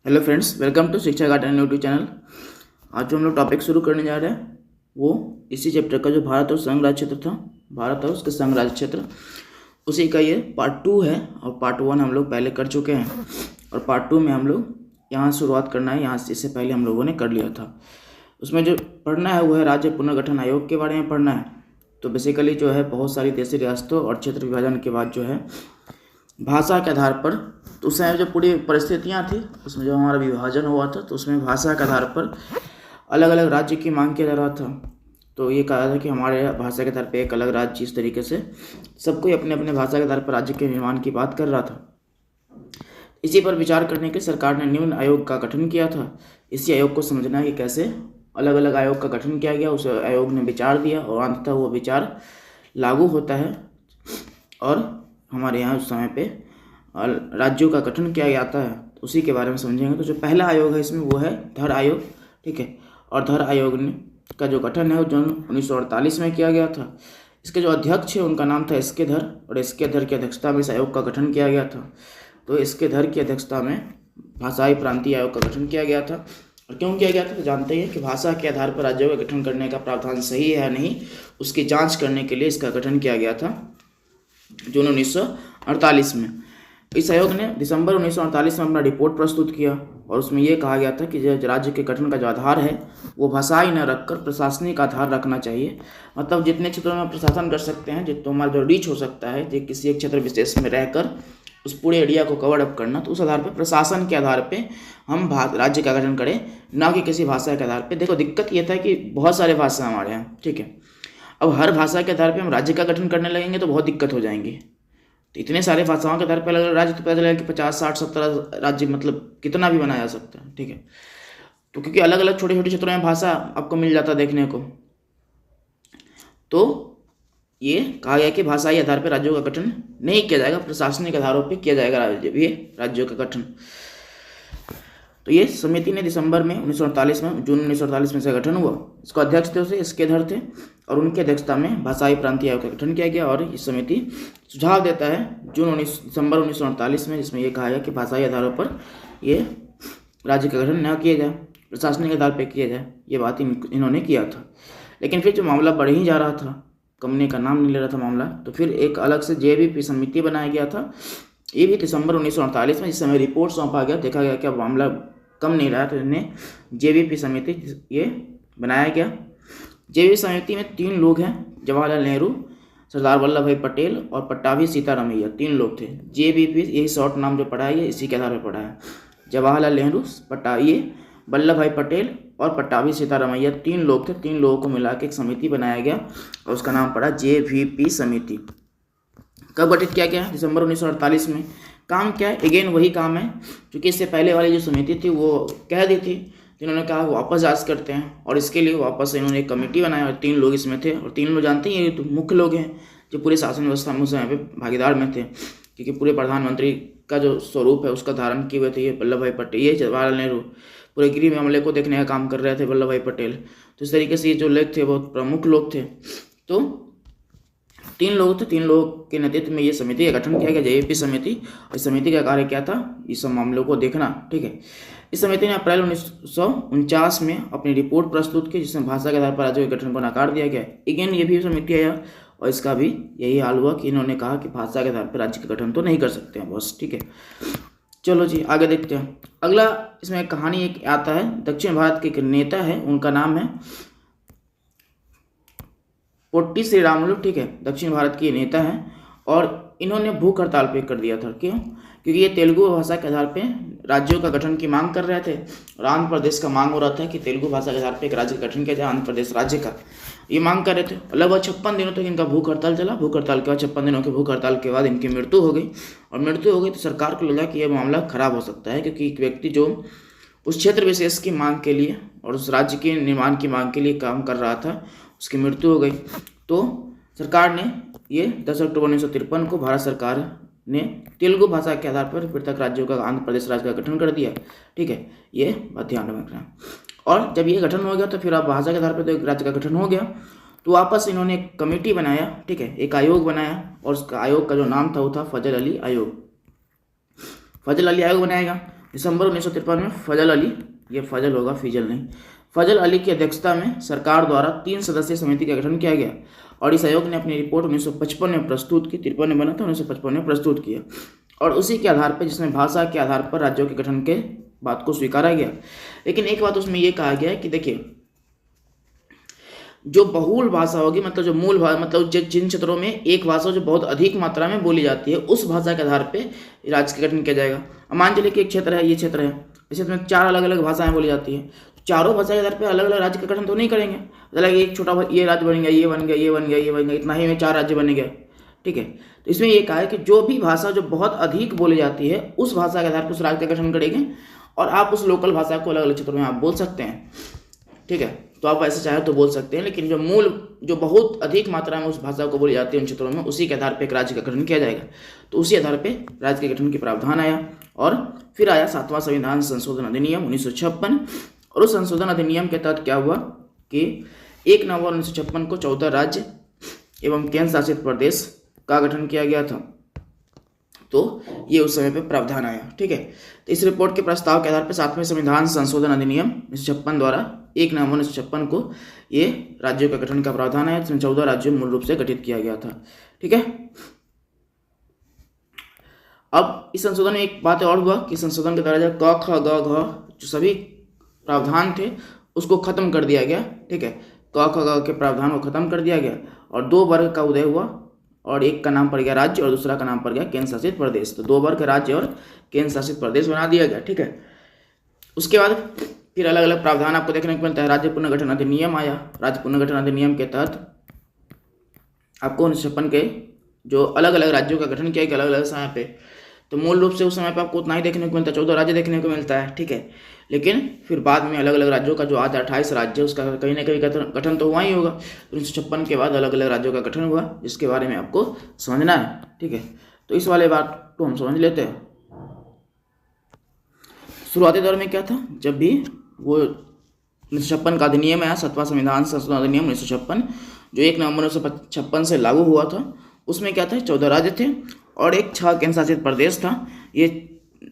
Hello friends, welcome to शिक्षा garden YouTube channel. आज जो हम लोग टॉपिक शुरू करने जा रहे हैं वो इसी चैप्टर का जो भारत और संघ राज्य क्षेत्र था, भारत और उसके संघ राज्य क्षेत्र, उसी का ये पार्ट 2 है। और पार्ट 1 हम लोग पहले कर चुके हैं और पार्ट 2 में हम लोग यहाँ शुरुआत करना है। यहाँ से इससे पहले हम लोगों ने कर लिया था। उसमें जो पढ़ना है वो है राज्य पुनर्गठन आयोग के बारे में पढ़ना है। तो बेसिकली जो है बहुत सारी देशी रियासतों और क्षेत्र विभाजन के बाद जो है भाषा के आधार पर, तो उस समय जो पूरी परिस्थितियाँ थी उसमें जो हमारा विभाजन हुआ था तो उसमें भाषा के आधार पर अलग अलग राज्य की मांग किया जा रहा था। तो ये कहा था कि हमारे भाषा के आधार पर एक अलग राज्य, इस तरीके से सब कोई अपने अपने भाषा के आधार पर राज्य के निर्माण की बात कर रहा था। इसी पर विचार करने के सरकार ने निम्न आयोग का गठन किया था। इसी आयोग को समझना है कि कैसे अलग अलग आयोग का गठन किया गया, उस आयोग ने विचार दिया और अंततः वो विचार लागू होता है और हमारे यहाँ उस समय पे राज्यों का गठन किया जाता है। उसी के बारे में समझेंगे। तो जो पहला आयोग है इसमें वो है धर आयोग, ठीक है। और धर आयोग ने का जो गठन है वो जून 1948 में किया गया था। इसके जो अध्यक्ष है उनका नाम था एस के धर और एस के धर की अध्यक्षता में इस आयोग का गठन किया गया था। तो एस के धर की अध्यक्षता में भाषाई प्रांतीय आयोग का गठन किया गया था। और क्यों किया गया था तो जानते हैं कि भाषा के आधार पर राज्यों का गठन करने का प्रावधान सही है या नहीं, उसकी जाँच करने के लिए इसका गठन किया गया था जून 1948 में। इस आयोग ने दिसंबर 1948 में अपना रिपोर्ट प्रस्तुत किया और उसमें यह कहा गया था कि जो राज्य के गठन का जो आधार है वो भाषाई न रखकर प्रशासनिक आधार रखना चाहिए। मतलब जितने क्षेत्रों में प्रशासन कर सकते हैं, जितना हमारा जो रीच हो सकता है, जो किसी एक क्षेत्र विशेष में रहकर उस पूरे एरिया को कवर अप करना, तो उस आधार पर प्रशासन के आधार पर हम राज्य का गठन करें, ना कि किसी भाषा के आधार पर। देखो दिक्कत ये था कि बहुत सारे भाषा हमारे यहाँ, ठीक है। अब हर भाषा के आधार पे हम राज्य का गठन करने लगेंगे तो बहुत दिक्कत हो जाएंगी। तो इतने सारे भाषाओं के आधार पर अलग अलग राज्य, तो पता चलेगा कि 50, 60, 70 राज्य, मतलब कितना भी बनाया जा सकता है, ठीक है। तो क्योंकि अलग अलग छोटे छोटे क्षेत्रों में भाषा आपको मिल जाता देखने को, तो ये कहा गया कि भाषाई आधार पर राज्यों का गठन नहीं किया जाएगा, प्रशासनिक आधारों पर किया जाएगा राज्यों का गठन। तो ये समिति ने दिसंबर में 1948 में, जून 1948 में इसका गठन हुआ। इसको अध्यक्ष थे उसे इसके धर थे और उनकी अध्यक्षता में भाषाई प्रांतीय आयोग का गठन किया गया। और इस समिति सुझाव देता है दिसंबर 1948 में, जिसमें यह कहा गया कि भाषाई आधारों पर ये राज्य का गठन न किया जाए, प्रशासनिक आधार पर किया जाए। ये बात इन्होंने किया था। लेकिन फिर जो मामला बढ़ ही जा रहा था, कमने का नाम नहीं ले रहा था मामला, तो फिर एक अलग से JVP समिति बनाया गया था। ये भी दिसंबर 1948 में, जिस समय रिपोर्ट सौंपा गया, देखा गया कि अब मामला कम नहीं रहा, तो इन्हें JVP समिति ये बनाया गया। JVP समिति में 3 लोग हैं, जवाहरलाल नेहरू, सरदार वल्लभ भाई पटेल और पट्टाभी सीतारामैया, 3 लोग थे। JVP यही शॉर्ट नाम जो पढ़ा है इसी के आधार पर पढ़ा है। जवाहरलाल नेहरू, वल्लभ भाई पटेल और पट्टाभी सीतारामैया 3 लोग थे। 3 लोगों को मिला के एक समिति बनाया गया और उसका नाम पड़ा JVP समिति। कब गठित किया गया? दिसंबर 1948 में। काम क्या है? अगेन वही काम है क्योंकि इससे पहले वाली जो समिति थी वो कह दी थी, तो इन्होंने कहा वापस जांच करते हैं और इसके लिए वापस इन्होंने एक कमेटी बनाया और 3 लोग इसमें थे। और 3 लोग जानते हैं, ये तो मुख्य लोग हैं जो पूरे शासन व्यवस्था में उस समय पे भागीदार में थे, क्योंकि पूरे प्रधानमंत्री का जो स्वरूप है उसका धारण किए हुए थे ये वल्लभ भाई पटेल, ये जवाहरलाल नेहरू। पूरे गृह मामले को देखने का काम कर रहे थे वल्लभ भाई पटेल। तो इस तरीके से ये जो लोग थे बहुत प्रमुख लोग थे। तो 3 लोग थे, 3 लोगों के नेतृत्व में ये समिति का गठन किया गया, JVP समिति। और इस समिति का कार्य क्या था? इस सब मामलों को देखना, ठीक है। इस समिति ने अप्रैल 1949 में अपनी रिपोर्ट प्रस्तुत की, जिसमें भाषा के आधार पर राज्यों के गठन को नकार दिया गया। अगेन ये भी समिति आया और इसका भी यही हाल हुआ कि इन्होंने कहा कि भाषा के आधार पर राज्य का गठन तो नहीं कर सकते हैं बस, ठीक है। चलो जी आगे देखते हैं। अगला इसमें एक कहानी एक आता है, दक्षिण भारत के एक नेता है, उनका नाम है पोट्टी श्रीरामुलु, ठीक है। दक्षिण भारत के नेता हैं और इन्होंने भूख हड़ताल पे कर दिया था। क्यों? क्योंकि ये तेलुगु भाषा के आधार पे राज्यों का गठन की मांग कर रहे थे और आंध्र प्रदेश का मांग हो रहा था कि तेलुगु भाषा के आधार पे एक राज्य का गठन किया जाए, आंध्र प्रदेश राज्य का, ये मांग कर रहे थे। लगभग 56 दिनों तक इनका भूख हड़ताल चला। भूख हड़ताल के बाद 56 दिनों के भूख हड़ताल के बाद इनकी मृत्यु हो गई। और मृत्यु हो गई तो सरकार को लगा कि यह मामला खराब हो सकता है, क्योंकि एक व्यक्ति जो उस क्षेत्र विशेष की मांग के लिए और उस राज्य के निर्माण की मांग के लिए काम कर रहा था, उसकी मृत्यु हो गई। तो सरकार ने ये 10 अक्टूबर 1953 को भारत सरकार ने तेलुगु भाषा के आधार पर पृथक राज्यों का आंध्र प्रदेश राज्य का गठन कर दिया, ठीक है। ये बात ध्यान में रखना। और जब ये गठन हो गया तो फिर अब भाषा के आधार पर तो एक राज्य का गठन हो गया, तो वापस इन्होंने एक कमेटी बनाया, ठीक है, एक आयोग बनाया और उसका आयोग का जो नाम था वो था फजल अली आयोग। फजल अली आयोग बनाएगा दिसंबर 1953 में फजल अली, ये फजल होगा फीजल नहीं, फजल अली की अध्यक्षता में सरकार द्वारा 3 सदस्यीय समिति का गठन किया गया और इस आयोग ने अपनी रिपोर्ट 1955 में प्रस्तुत की, 53 में बना था, 1955 में प्रस्तुत किया और उसी के आधार पर, जिसमें भाषा के आधार पर राज्यों के गठन के बात को स्वीकारा गया। लेकिन एक बात उसमें यह कहा गया है कि देखिए, जो बहुल भाषा होगी, मतलब जो मूल भाषा, मतलब जिन क्षेत्रों में एक भाषा जो बहुत अधिक मात्रा में बोली जाती है, उस भाषा के आधार पे राज्य का गठन किया जाएगा। अब मान चलिए कि एक क्षेत्र है, ये क्षेत्र है, इस क्षेत्र में 4 अलग अलग भाषाएं बोली जाती है, चारों भाषा के आधार पे अलग अलग राज्य का गठन तो नहीं करेंगे। मतलब एक छोटा ये राज्य बन गया, ये बन गया, ये बन गया, ये बन गया, इतना ही में 4 राज्य बन गया, ठीक है। तो इसमें ये कहा है कि जो भी भाषा जो बहुत अधिक बोली जाती है, उस भाषा के आधार पर उस राज्य का गठन करेंगे और आप उस लोकल भाषा को अलग अलग क्षेत्रों में आप बोल सकते हैं, ठीक है। तो आप ऐसे चाहे तो बोल सकते हैं, लेकिन जो मूल, जो बहुत अधिक मात्रा में उस भाषा को बोली जाती है उन क्षेत्रों में, उसी के आधार पर एक राज्य का गठन किया जाएगा। तो उसी आधार पर राज्य के गठन के प्रावधान आया और फिर आया 7वां संविधान संशोधन अधिनियम 1956 और उस संशोधन अधिनियम के तहत क्या हुआ कि 1 नवंबर 1956 को 14 राज्य एवं केंद्र शासित प्रदेश का गठन किया गया था। तो ये उस समय पे प्रावधान आया, ठीक है। तो इस रिपोर्ट के प्रस्ताव के आधार पर 7वें संविधान संशोधन अधिनियम 1956 द्वारा 1 नवंबर 1956 को ये राज्यों का गठन का प्रावधान आया, जिसमें 14 राज्यों मूल रूप से गठित किया गया था, ठीक है। अब इस संशोधन में एक बात और हुआ कि संशोधन के द्वारा क ख ग घ जो सभी प्रावधान थे उसको खत्म कर दिया गया, ठीक है। क ख ग के प्रावधान को खत्म कर दिया गया और 2 वर्ग का उदय हुआ और एक का नाम पड़ गया राज्य और दूसरा का नाम पड़ गया केंद्र शासित प्रदेश। तो 2 वर्ग राज्य और केंद्र शासित प्रदेश बना दिया गया, ठीक है। उसके बाद फिर अलग अलग प्रावधान आपको देखने को मिलता है। राज्य पुनर्गठन अधिनियम आया। राज्य पुनर्गठन अधिनियम के तहत आपको 1956 के जो अलग अलग राज्यों का गठन किया गया अलग अलग समय पे, तो मूल रूप से उस समय पे आपको उतना ही देखने को मिलता है, 14 राज्य देखने को मिलता है, ठीक है। लेकिन फिर बाद में अलग अलग राज्यों का जो आज 28 राज्य है उसका कहीं ना कहीं गठन तो हुआ ही होगा। 1956 के बाद अलग अलग राज्यों का गठन हुआ, जिसके बारे में आपको समझना है, ठीक है। तो इस वाले बात को हम समझ लेते हैं। शुरुआती दौर में क्या था, जब भी वो 1956 का अधिनियम आया, 7वां संविधान संशोधन अधिनियम 1956 जो 1 नवंबर 1956 से लागू हुआ था, उसमें क्या था, 14 राज्य थे और एक 6 केंद्र शासित प्रदेश था। ये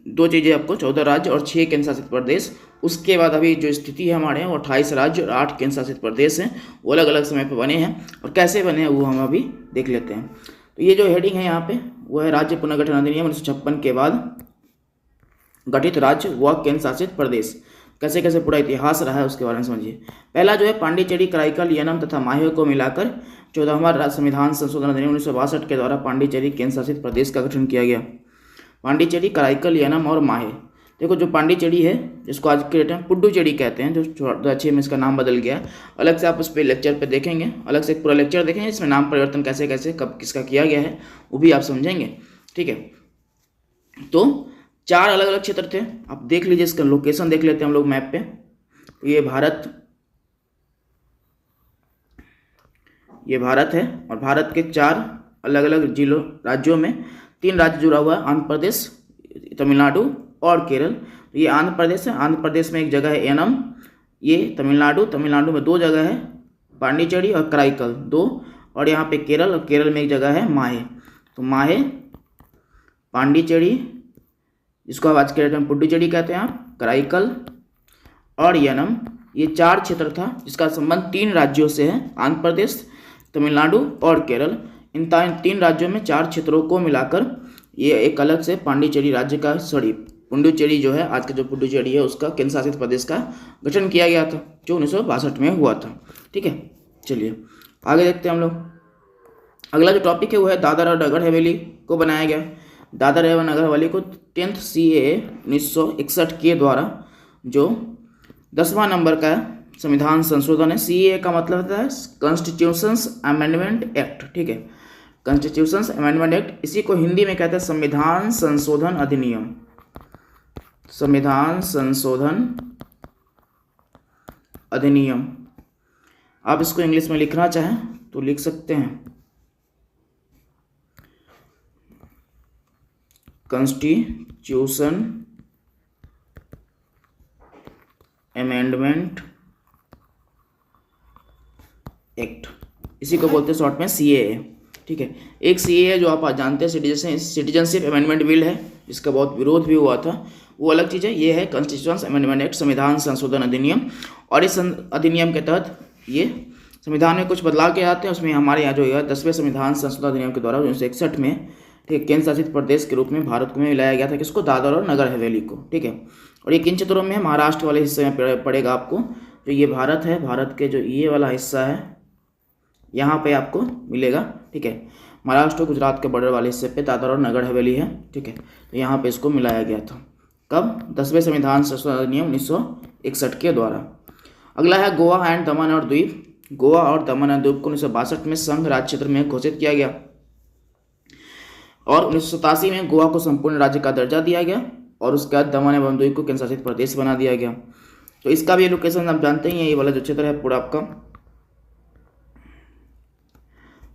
2 चीज़ें आपको, 14 राज्य और 6 केंद्र शासित प्रदेश। उसके बाद अभी जो स्थिति है हमारे यहाँ, वो 28 राज्य और 8 केंद्र शासित प्रदेश हैं, वो अलग अलग समय पर बने हैं और कैसे बने हैं वो हम अभी देख लेते हैं। तो ये जो हेडिंग है यहाँ पे वो है राज्य पुनर्गठन अधिनियम 1956 के बाद गठित राज्य व केंद्र शासित प्रदेश, कैसे कैसे पूरा इतिहास रहा है उसके बारे में समझिए। पहला जो है पांडिचेरी, कराईकल, येनम तथा माहे को मिलाकर 14वां संविधान संशोधन अधिनियम 1962 के द्वारा पांडिचेरी केंद्र शासित प्रदेश का गठन किया गया। पांडिचेरी, कराईकल, येनम और माहे। देखो जो पांडिचेरी है, जिसको आज के डेट में पुडुचेरी कहते हैं, जो 2006 में इसका नाम बदल गया, अलग से आप उस पर लेक्चर पे देखेंगे, अलग से एक पूरा लेक्चर देखेंगे इसमें नाम परिवर्तन कैसे कैसे कब किसका किया गया है वो भी आप समझेंगे, ठीक है। तो 4 अलग अलग क्षेत्र थे, आप देख लीजिए, इसका लोकेशन देख लेते हैं हम लोग मैप पे। ये भारत है और भारत के 4 अलग अलग जिलों राज्यों में 3 राज्य जुड़ा हुआ है, आंध्र प्रदेश, तमिलनाडु और केरल। तो ये आंध्र प्रदेश है, आंध्र प्रदेश में एक जगह है एनम, ये तमिलनाडु में 2 जगह है, पांडिचेरी और कराईकल 2, और यहाँ पे केरल, और केरल में एक जगह है माहे। तो माहे, पांडिचेरी, जिसको आप आज के डेट में पुडुचेरी कहते हैं आप, कराईकल और येनम, ये 4 क्षेत्र था जिसका संबंध 3 राज्यों से है, आंध्र प्रदेश, तमिलनाडु और केरल। इन 3 राज्यों में 4 क्षेत्रों को मिलाकर ये एक अलग से पांडिचेरी राज्य का, पुडुचेरी जो है, आज का जो पुडुचेरी है उसका केंद्र शासित प्रदेश का गठन किया गया था, जो 1962 में हुआ था, ठीक है। चलिए आगे देखते हैं हम लोग। अगला जो टॉपिक है वो है दादर और नगर हवेली को बनाया गया। दादर एवं नगर हवेली को 10th CAA 1961 के द्वारा जो 10वां नंबर का संविधान संशोधन है। CAA का मतलब होता है कॉन्स्टिट्यूशंस अमेंडमेंट एक्ट, ठीक है, कॉन्स्टिट्यूशंस अमेंडमेंट एक्ट। इसी को हिंदी में कहते हैं संविधान संशोधन अधिनियम, संविधान संशोधन अधिनियम। आप इसको इंग्लिश में लिखना चाहें तो लिख सकते हैं, कॉन्स्टिट्यूशन अमेंडमेंट एक्ट, इसी को बोलते हैं शॉर्ट में CAA, ठीक है। एक CAA जो आप आज जानते हैं सिटीजनशिप अमेंडमेंट बिल है, जिसका बहुत विरोध भी हुआ था, वो अलग चीज़ है। ये है कॉन्स्टिट्यूशन अमेंडमेंट एक्ट, संविधान संशोधन अधिनियम। और इस अधिनियम के तहत ये संविधान में कुछ बदलाव किए जाते हैं। उसमें हमारे यहाँ जो है 10वें संविधान संशोधन अधिनियम के द्वारा 1961 में, ठीक है, केंद्र शासित प्रदेश के रूप में भारत में मिलाया गया था किसको, दादर और नगर हवेली को, ठीक है। और ये किन क्षेत्रों में है, महाराष्ट्र वाले हिस्से में पड़ेगा आपको। जो ये भारत है, भारत के जो ये वाला हिस्सा है यहाँ पे आपको मिलेगा, ठीक है। महाराष्ट्र और गुजरात के बॉर्डर वाले हिस्से पे दादर और नगर हवेली है, ठीक है। तो यहाँ पे इसको मिलाया गया था कब, 10वें संविधान संशोधन अधिनियम 1961 के द्वारा। अगला है गोवा एंड दमन और द्वीप। गोवा और दमन और द्वीप को 1962 में संघ राज्य क्षेत्र में घोषित किया गया और 1987 में गोवा को संपूर्ण राज्य का दर्जा दिया गया और उसके बाद दमन एवं द्वीप को केंद्र शासित प्रदेश बना दिया गया। तो इसका भी लोकेशन आप जानते ही हैं, ये वाला जो क्षेत्र है पूरा आपका,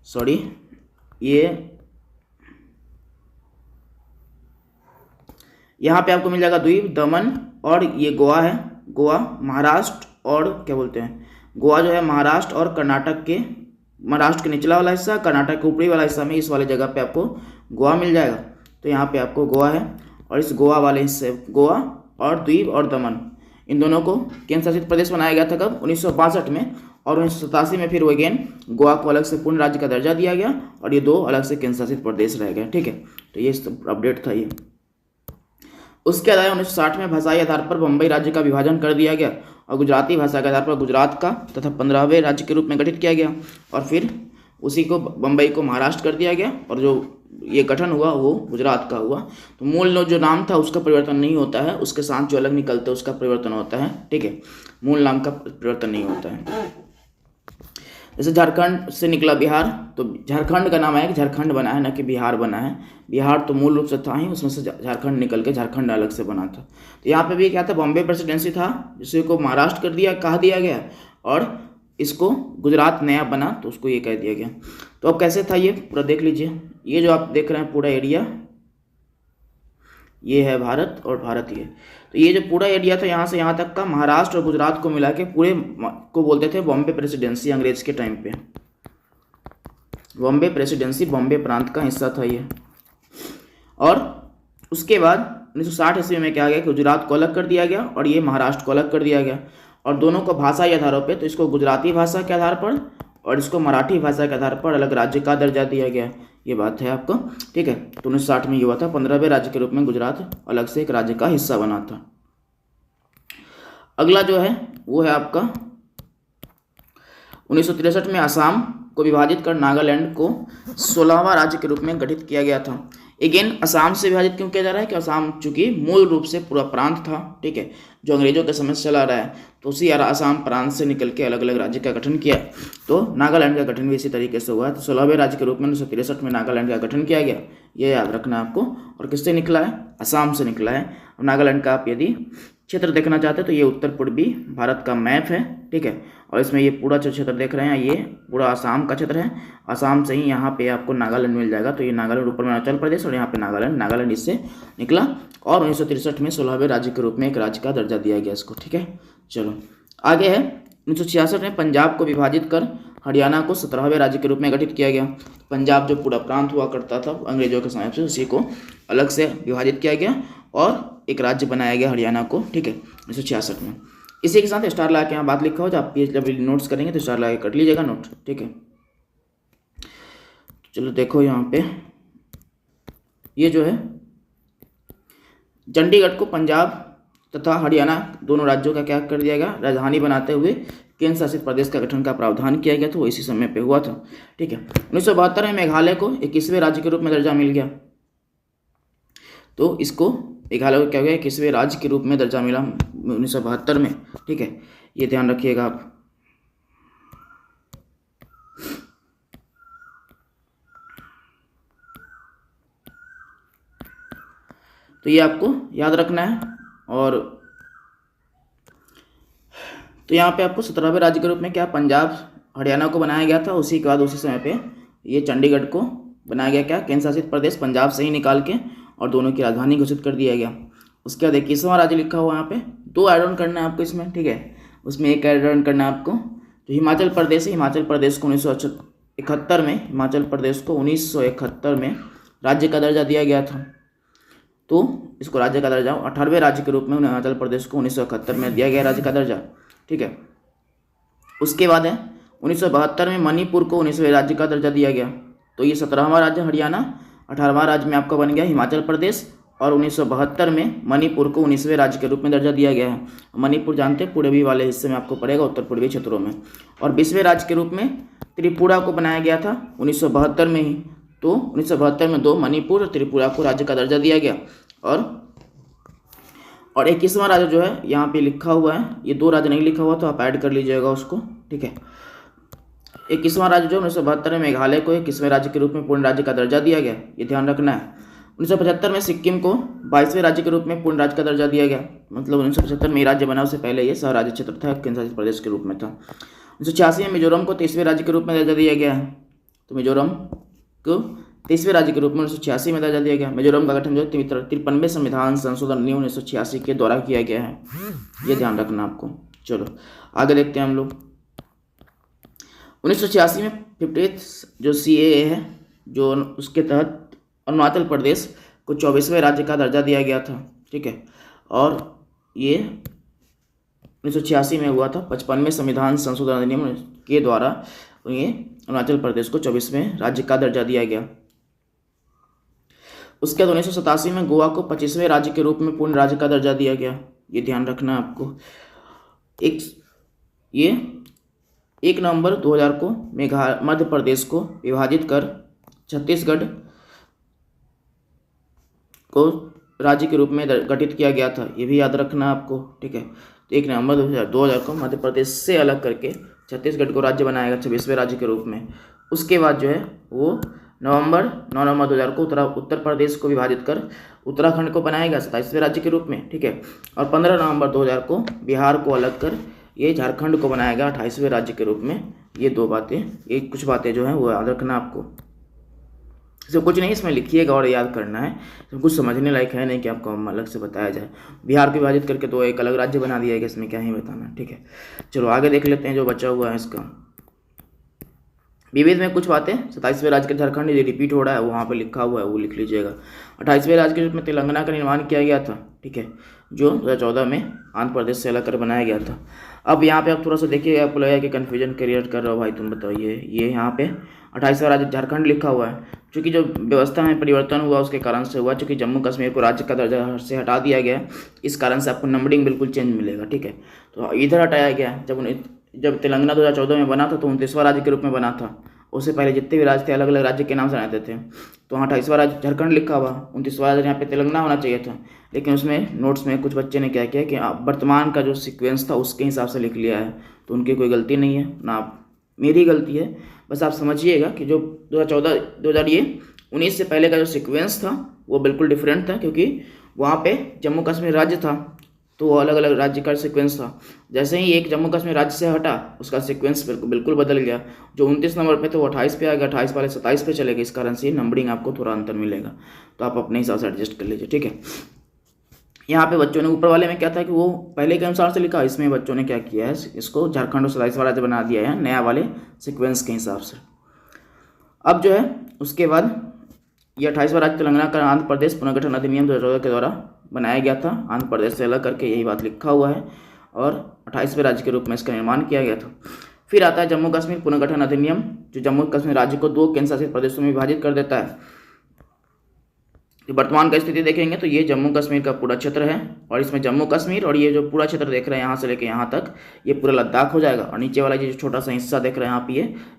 सॉरी, ये यहाँ पे आपको मिल जाएगा द्वीप, दमन, और ये गोवा है, गोवा महाराष्ट्र और क्या बोलते हैं, गोवा जो है महाराष्ट्र और कर्नाटक के, महाराष्ट्र के निचला वाला हिस्सा, कर्नाटक के ऊपरी वाला हिस्सा में इस वाले जगह पे आपको गोवा मिल जाएगा। तो यहाँ पे आपको गोवा है और इस गोवा वाले हिस्से, गोवा और द्वीप और दमन, इन दोनों को केंद्र शासित प्रदेश बनाया गया था कब, 1962 में। और 1987 में फिर वो अगेन गोवा को अलग से पूर्ण राज्य का दर्जा दिया गया और ये दो अलग से केंद्र शासित प्रदेश रह गए, ठीक है। तो ये अपडेट था ये। उसके अलावा 1960 में भाषाई आधार पर बम्बई राज्य का विभाजन कर दिया गया और गुजराती भाषा के आधार पर गुजरात का तथा 15वें राज्य के रूप में गठित किया गया और फिर उसी को बम्बई को महाराष्ट्र कर दिया गया और जो ये गठन हुआ वो गुजरात का हुआ। तो मूल जो नाम था उसका परिवर्तन नहीं होता है, उसके साथ जो अलग निकलते हैं उसका परिवर्तन होता है, ठीक है। मूल नाम का परिवर्तन नहीं होता है। जैसे झारखंड से निकला बिहार, तो झारखंड का नाम है कि झारखंड बना है, ना कि बिहार बना है। बिहार तो मूल रूप से था ही, उसमें से झारखंड निकल के झारखंड अलग से बना था। तो यहाँ पे भी क्या था, बॉम्बे प्रेसिडेंसी था जिसे को महाराष्ट्र कर दिया, कहा दिया गया, और इसको गुजरात नया बना तो उसको ये कह दिया गया। तो अब कैसे था ये पूरा देख लीजिए। ये जो आप देख रहे हैं पूरा एरिया, ये है भारत और भारत ये। तो ये जो पूरा एरिया था यहाँ से यहाँ तक का, महाराष्ट्र और गुजरात को मिला के पूरे को बोलते थे बॉम्बे प्रेसिडेंसी। अंग्रेज के टाइम पे बॉम्बे प्रेसिडेंसी, बॉम्बे प्रांत का हिस्सा था ये। और उसके बाद 1960 ईस्वी में क्या गया कि गुजरात को अलग कर दिया गया और ये महाराष्ट्र को अलग कर दिया गया और दोनों को भाषाई आधारों पे, तो इसको गुजराती भाषा के आधार पर और इसको मराठी भाषा के आधार पर अलग राज्य का दर्जा दिया गया। ये बात है आपको, ठीक है। तो 1960 में ये हुआ था, 15वें राज्य के रूप में गुजरात अलग से एक राज्य का हिस्सा बना था। अगला जो है वो है आपका 1963 में असम को विभाजित कर नागालैंड को 16वां राज्य के रूप में गठित किया गया था। अगेन असम से विभाजित क्यों किया जा रहा है कि असम चूंकि मूल रूप से पूरा प्रांत था, ठीक है, जो अंग्रेजों के समय से चला रहा है, तो उसी असम प्रांत से निकल के अलग अलग राज्य का गठन किया। तो नागालैंड का गठन भी इसी तरीके से हुआ है। तो 16वें राज्य के रूप में 1963 में नागालैंड का गठन किया गया, ये याद रखना आपको। और किससे निकला है, असम से निकला है। और नागालैंड का आप यदि क्षेत्र देखना चाहते हैं तो ये उत्तर पूर्वी भारत का मैप है, ठीक है। और इसमें ये पूरा जो क्षेत्र देख रहे हैं ये पूरा असम का क्षेत्र है। असम से ही यहाँ पे आपको नागालैंड मिल जाएगा। तो ये नागालैंड ऊपर में अरुणाचल प्रदेश और यहाँ पे नागालैंड इससे निकला और 1963 में 16वें राज्य के रूप में एक राज्य का दर्जा दिया गया इसको, ठीक है। चलो आगे है 1966 में पंजाब को विभाजित कर हरियाणा को 17वें राज्य के रूप में गठित किया गया। पंजाब जो पूरा प्रांत हुआ करता था अंग्रेजों के समय से, उसी को अलग से विभाजित किया गया और एक राज्य बनाया गया हरियाणा को, ठीक है, 1966 में। इसी के साथ स्टार लगा के यहाँ बात लिखा हो, जब आप जब नोट्स करेंगे तो स्टार लगा के कर लीजिएगा नोट, ठीक है। चलो देखो यहाँ पे ये जो है चंडीगढ़ को पंजाब तथा हरियाणा दोनों राज्यों का क्या कर दिया गया, राजधानी बनाते हुए केंद्र शासित प्रदेश का गठन का प्रावधान किया गया था। वो इसी समय पे हुआ था, ठीक है। 1972 में मेघालय को 21वें राज्य के रूप में दर्जा मिल गया। तो इसको मेघालय को क्या हो गया, 21वें राज्य के रूप में दर्जा मिला 1972 में, ठीक है। ये ध्यान रखिएगा आप। तो ये आपको याद रखना है। और तो यहाँ पे आपको 17वें राज्य के रूप में क्या पंजाब हरियाणा को बनाया गया था। उसी के बाद उसी समय पे ये चंडीगढ़ को बनाया गया क्या, केंद्र शासित प्रदेश पंजाब से ही निकाल के और दोनों की राजधानी घोषित कर दिया गया। उसके बाद 21वां राज्य लिखा हुआ यहाँ पे, 2 ऐड ऑन करना है आपको इसमें, ठीक है। उसमें एक ऐड ऑन करना है आपको, तो हिमाचल प्रदेश है। हिमाचल प्रदेश को 1971 में, हिमाचल प्रदेश को 1971 में राज्य का दर्जा दिया गया था। तो इसको राज्य का दर्जा 18वें राज्य के रूप में हिमाचल प्रदेश को 1971 में दिया गया राज्य का दर्जा। ठीक है, उसके बाद है 1972 में मणिपुर को 19वें राज्य का दर्जा दिया गया। तो ये 17वां राज्य हरियाणा, 18वां राज्य में आपका बन गया हिमाचल प्रदेश, और 1972 में मणिपुर को 19वें राज्य के रूप में दर्जा दिया गया है। मणिपुर जानते हैं पूर्वी वाले हिस्से में आपको पड़ेगा, उत्तर पूर्वी क्षेत्रों में। और 20वें राज्य के रूप में त्रिपुरा को बनाया गया था 1972 में ही। तो 1972 में 2 मणिपुर और त्रिपुरा को राज्य का दर्जा दिया गया। और 21वां राज्य जो है यहाँ पे लिखा हुआ है, ये 2 राज्य नहीं लिखा हुआ तो आप ऐड कर लीजिएगा उसको। ठीक है, 21वां राज्य जो 1972 में मेघालय को 21वें राज्य के रूप में पूर्ण राज्य का दर्जा दिया गया, ये ध्यान रखना है। 1975 में सिक्किम को 22वें राज्य के रूप में पूर्ण राज्य का दर्जा दिया गया, मतलब 1975 में राज्य बना, उससे पहले ये सह राज्य क्षेत्र था, केंद्र शासित प्रदेश के रूप में था। 1986 में मिजोरम को 23वें राज्य के रूप में दर्जा दिया गया है। तो मिजोरम को 23वें राज्य के रूप में 1986 में दर्जा दिया गया। मिजोरम का गठन जो 53वें संविधान संशोधन नियम 1986 के द्वारा किया गया है, ये ध्यान रखना आपको। चलो आगे देखते हैं हम लोग। 1986 में 50th जो CAA है, जो उसके तहत अरुणाचल प्रदेश को 24वें राज्य का दर्जा दिया गया था। ठीक है, और ये 1986 में हुआ था। 55वें संविधान संशोधन अधिनियम के द्वारा ये अरुणाचल प्रदेश को 24वें राज्य का दर्जा दिया गया। उसके बाद 1987 में गोवा को 25वें राज्य के रूप में पूर्ण राज्य का दर्जा दिया गया, ये ध्यान रखना आपको। 1 नवंबर 2000 को मध्य प्रदेश को विभाजित कर छत्तीसगढ़ को राज्य के रूप में गठित किया गया था, ये भी याद रखना आपको। ठीक है, तो 1 नवंबर 2000 को मध्य प्रदेश से अलग करके छत्तीसगढ़ को राज्य बनाएगा 26वें राज्य के रूप में। उसके बाद जो है वो 9 नवंबर 2000 को उत्तर प्रदेश को विभाजित कर उत्तराखंड को बनाएगा 27वें राज्य के रूप में। ठीक है, और 15 नवंबर 2000 को बिहार को अलग कर ये झारखंड को बनाएगा 28वें राज्य के रूप में। ये कुछ बातें जो हैं वो याद रखना आपको। इसमें कुछ नहीं, इसमें लिखिएगा और याद करना है, तो कुछ समझने लायक है नहीं कि आपको अलग से बताया जाए। बिहार को विभाजित करके तो एक अलग राज्य बना दिया गया, इसमें क्या ही बताना। ठीक है, चलो आगे देख लेते हैं जो बचा हुआ है इसका। विविध में कुछ बातें 27वें राज्य के झारखंड ये रिपीट हो रहा है, वहाँ पे लिखा हुआ है, वो लिख लीजिएगा। 28वें राज्य के रूप में तेलंगाना का निर्माण किया गया था। ठीक है, जो 2014 में आंध्र प्रदेश से अलग कर बनाया गया था। अब यहाँ पे आप थोड़ा सा देखिएगा, आपको लगेगा कि कन्फ्यूजन क्रिएट कर रहा हो भाई तुम बताइए। ये यहाँ पे 28वां राज्य झारखंड लिखा हुआ है, क्योंकि जो व्यवस्था में परिवर्तन हुआ उसके कारण से हुआ, चूँकि जम्मू कश्मीर को राज्य का दर्जा से हटा दिया गया, इस कारण से आपको नंबरिंग बिल्कुल चेंज मिलेगा। ठीक है, तो इधर हटाया गया। जब तेलंगाना 2014 में बना था तो 29वां राज्य के रूप में बना था। उससे पहले जितने भी राज्य थे अलग अलग राज्य के नाम से रहते थे, तो 28वां राज्य झारखंड लिखा हुआ, 29वां राज्य यहाँ पे तेलंगाना होना चाहिए था। लेकिन उसमें नोट्स में कुछ बच्चे ने क्या किया कि वर्तमान का जो सीक्वेंस था उसके हिसाब से लिख लिया है, तो उनकी कोई गलती नहीं है ना, मेरी गलती है। बस आप समझिएगा कि जो 2019 से पहले का जो सीक्वेंस था वो बिल्कुल डिफरेंट था, क्योंकि वहाँ पे जम्मू कश्मीर राज्य था तो वो अलग अलग राज्य का सीक्वेंस था। जैसे ही एक जम्मू कश्मीर राज्य से हटा उसका सीक्वेंस बिल्कुल बदल गया। जो 29 नंबर पे तो वो 28 पे आ गया, 28 वाले 27 पे चले गए। इस कारण से नंबरिंग आपको थोड़ा अंतर मिलेगा, तो आप अपने हिसाब से एडजस्ट कर लीजिए। ठीक है, यहाँ पे बच्चों ने ऊपर वाले में क्या था कि वो पहले के अनुसार से लिखा, इसमें बच्चों ने क्या किया है, इसको झारखंड और 27वां राज्य बना दिया है नया वाले सिक्वेंस के हिसाब से। अब जो है उसके बाद ये 28वां राज्य तेलंगाना का आंध्र प्रदेश पुनर्गठन अधिनियम 2014 के द्वारा बनाया गया था, आंध्र प्रदेश से अलग करके, यही बात लिखा हुआ है, और 28वें राज्य के रूप में इसका निर्माण किया गया था। फिर आता है जम्मू कश्मीर पुनर्गठन अधिनियम, जो जम्मू कश्मीर राज्य को 2 केंद्र शासित प्रदेशों में विभाजित कर देता है। जो वर्तमान का स्थिति देखेंगे तो ये जम्मू कश्मीर का पूरा क्षेत्र है, और इसमें जम्मू कश्मीर और ये जो पूरा क्षेत्र देख रहे हैं यहाँ से लेकर यहाँ तक, ये पूरा लद्दाख हो जाएगा। और नीचे वाला ये जो छोटा सा हिस्सा देख रहे हैं आप,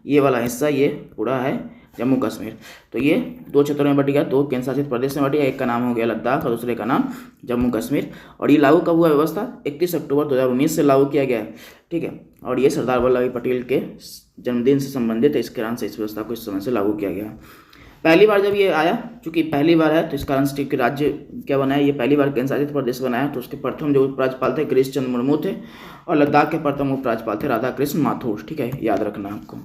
ये वाला हिस्सा ये पूरा है जम्मू कश्मीर। तो ये 2 क्षेत्रों में बट गया, 2 केंद्र शासित प्रदेश में बट गया। एक का नाम हो गया लद्दाख और दूसरे का नाम जम्मू कश्मीर। और ये लागू कब हुआ व्यवस्था? 31 अक्टूबर 2019 से लागू किया गया है। ठीक है, और ये सरदार वल्लभ भाई पटेल के जन्मदिन से संबंधित है, इस कारण से इस व्यवस्था को इस समय से लागू किया गया। पहली बार जब ये आया, चूंकि पहली बार है तो इस कारण से राज्य क्या बनाया, ये पहली बार केंद्र शासित प्रदेश बनाया, तो उसके प्रथम जो उपराज्यपाल थे गिरीश चंद्र मुर्मू थे, और लद्दाख के प्रथम उपराज्यपाल थे राधा कृष्ण माथुर। ठीक है, याद रखना आपको।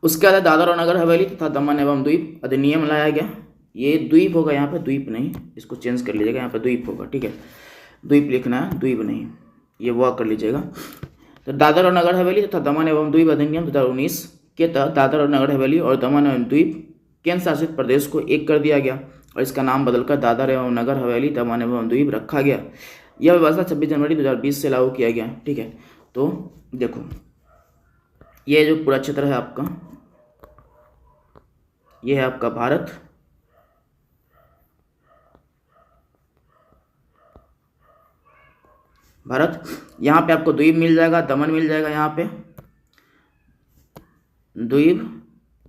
उसके बाद दादर और नगर हवेली तथा दमन एवं द्वीप अधिनियम लाया गया। ये द्वीप होगा, यहाँ पे द्वीप नहीं, इसको चेंज कर लीजिएगा, यहाँ पे द्वीप होगा। ठीक है, द्वीप लिखना है, द्वीप नहीं, ये वह कर लीजिएगा। तो दादर और नगर हवेली तथा दमन एवं द्वीप अधिनियम 2019 के तहत दादर और नगर हवेली और दमन एवं द्वीप केंद्र शासित प्रदेश को एक कर दिया गया, और इसका नाम बदलकर दादर एवं नगर हवेली दमन एवं द्वीप रखा गया। यह व्यवस्था 26 जनवरी 2020 से लागू किया गया। ठीक है, तो देखो ये जो पूरा क्षेत्र है आपका, ये है आपका भारत, यहाँ पे आपको द्वीप मिल जाएगा, दमन मिल जाएगा, यहाँ पे द्वीप,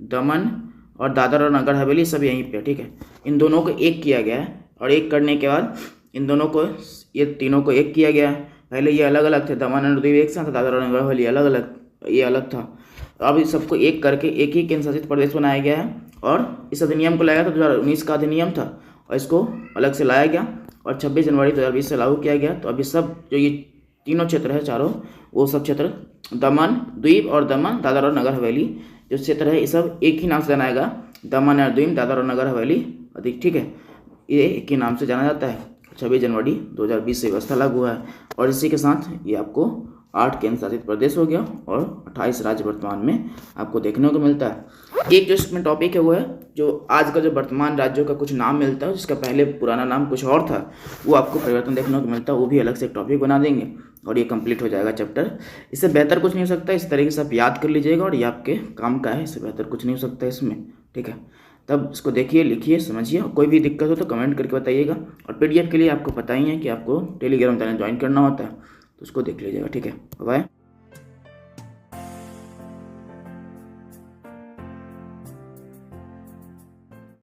दमन और दादर और नगर हवेली सब यहीं पे। ठीक है, इन दोनों को एक किया गया है और एक करने के बाद इन दोनों को, ये तीनों को एक किया गया है। पहले ये अलग अलग थे, दमन और द्वीप एक साथ था, दादर और नगर हवेली अलग अलग, ये अलग था। अब इस सबको एक करके एक ही केंद्र शासित प्रदेश बनाया गया है और इस अधिनियम को लाया था 2019 का अधिनियम था और इसको अलग से लाया गया और 26 जनवरी 2020 से लागू किया गया। तो अभी सब जो ये तीनों क्षेत्र है चारों, वो सब क्षेत्र दमन, द्वीप और दमन, दादर और नगर हवेली जो क्षेत्र है, ये सब एक ही नाम से जाना जाएगा, दमन और द्वीप, दादर और नगर हवेली अधिक। ठीक है, ये एक ही नाम से जाना जाता है। 26 जनवरी 2020 से व्यवस्था लागू हुआ है और इसी के साथ ये आपको 8 केंद्र शासित प्रदेश हो गया और 28 राज्य वर्तमान में आपको देखने को मिलता है। एक जो इसमें टॉपिक है वो है जो आज का जो वर्तमान राज्यों का कुछ नाम मिलता है, जिसका पहले पुराना नाम कुछ और था, वो आपको परिवर्तन देखने को मिलता है, वो भी अलग से एक टॉपिक बना देंगे और ये कंप्लीट हो जाएगा चैप्टर। इससे बेहतर कुछ नहीं हो सकता, इस तरीके से आप याद कर लीजिएगा और ये आपके काम का है, इससे बेहतर कुछ नहीं हो सकता इसमें। ठीक है, तब इसको देखिए, लिखिए, समझिए, कोई भी दिक्कत हो तो कमेंट करके बताइएगा। और PDF के लिए आपको पता ही है कि आपको टेलीग्राम चैनल ज्वाइन करना होता है, तो उसको देख लीजिएगा। ठीक है, बाय।